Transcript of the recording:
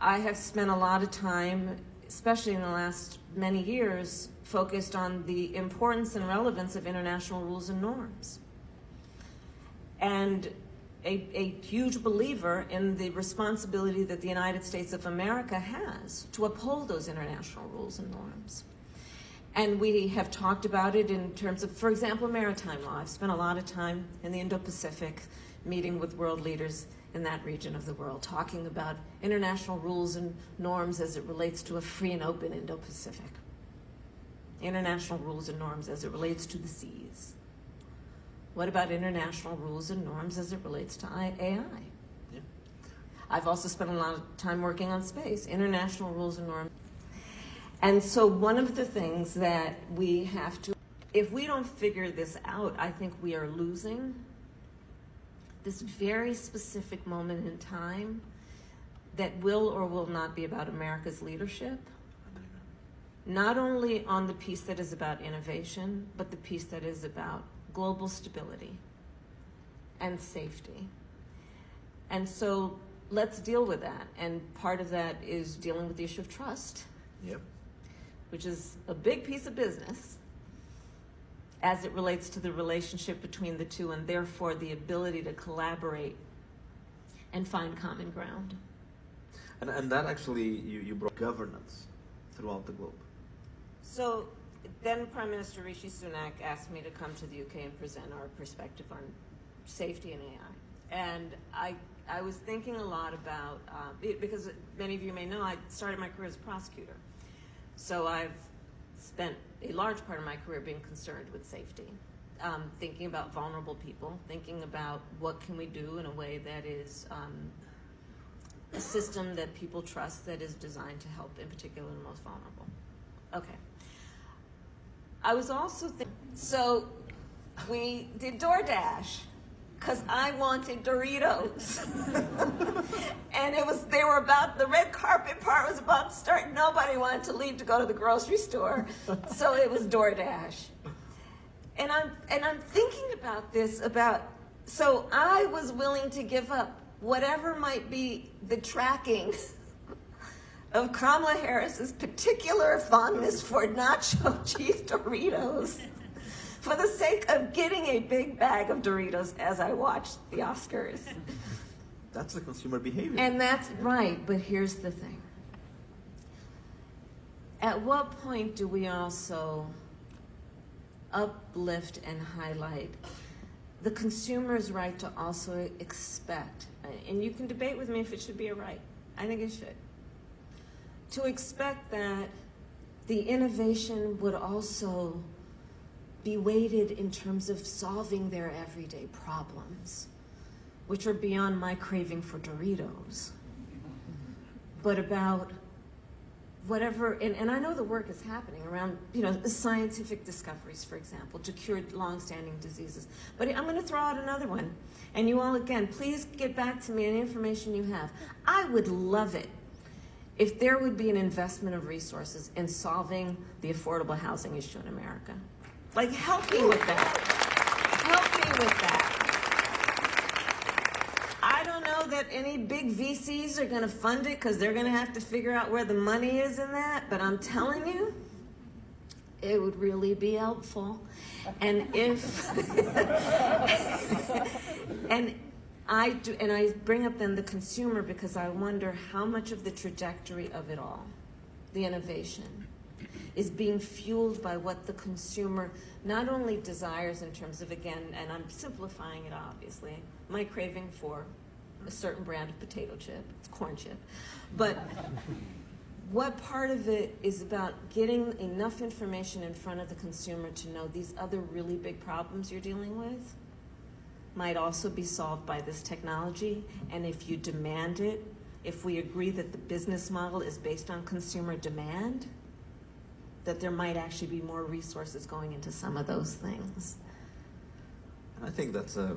I have spent a lot of time, especially in the last many years, focused on the importance and relevance of international rules and norms. And a huge believer in the responsibility that the United States of America has to uphold those international rules and norms. And we have talked about it in terms of, for example, maritime law. I've spent a lot of time in the Indo-Pacific meeting with world leaders in that region of the world, talking about international rules and norms as it relates to a free and open Indo-Pacific. International rules and norms as it relates to the seas. What about international rules and norms as it relates to AI? Yeah. I've also spent a lot of time working on space, international rules and norms. And so one of the things that we have to, if we don't figure this out, I think we are losing this very specific moment in time that will or will not be about America's leadership. Not only on the piece that is about innovation, but the piece that is about global stability and safety. And so let's deal with that. And part of that is dealing with the issue of trust. Yep. Which is a big piece of business as it relates to the relationship between the two, and therefore the ability to collaborate and find common ground. And that actually, you brought governance throughout the globe. So then Prime Minister Rishi Sunak asked me to come to the UK and present our perspective on safety and AI. And I was thinking a lot about, because many of you may know, I started my career as a prosecutor. So I've spent a large part of my career being concerned with safety, thinking about vulnerable people, thinking about what can we do in a way that is a system that people trust, that is designed to help, in particular, the most vulnerable. Okay. I was also thinking, so we did DoorDash, because I wanted Doritos. And they were about, the red carpet part was about to start. Nobody wanted to leave to go to the grocery store. So it was DoorDash. And I'm thinking about this, so I was willing to give up whatever might be the tracking of Kamala Harris's particular fondness for nacho cheese Doritos, for the sake of getting a big bag of Doritos as I watched the Oscars. That's the consumer behavior. And that's right, but here's the thing. At what point do we also uplift and highlight the consumer's right to also expect, and you can debate with me if it should be a right, I think it should, to expect that the innovation would also be weighted in terms of solving their everyday problems, which are beyond my craving for Doritos, but about whatever, and I know the work is happening around, scientific discoveries, for example, to cure long-standing diseases. But I'm going to throw out another one. And you all, again, please get back to me any information you have. I would love it if there would be an investment of resources in solving the affordable housing issue in America. Like, help me with that. Help me with that. I don't know that any big VCs are going to fund it because they're going to have to figure out where the money is in that, but I'm telling you, it would really be helpful. And I bring up then the consumer because I wonder how much of the trajectory of it all, the innovation, is being fueled by what the consumer not only desires in terms of, again, and I'm simplifying it obviously, my craving for a certain brand of potato chip, it's corn chip, but what part of it is about getting enough information in front of the consumer to know these other really big problems you're dealing with might also be solved by this technology, and if you demand it, if we agree that the business model is based on consumer demand, that there might actually be more resources going into some of those things. I think that's a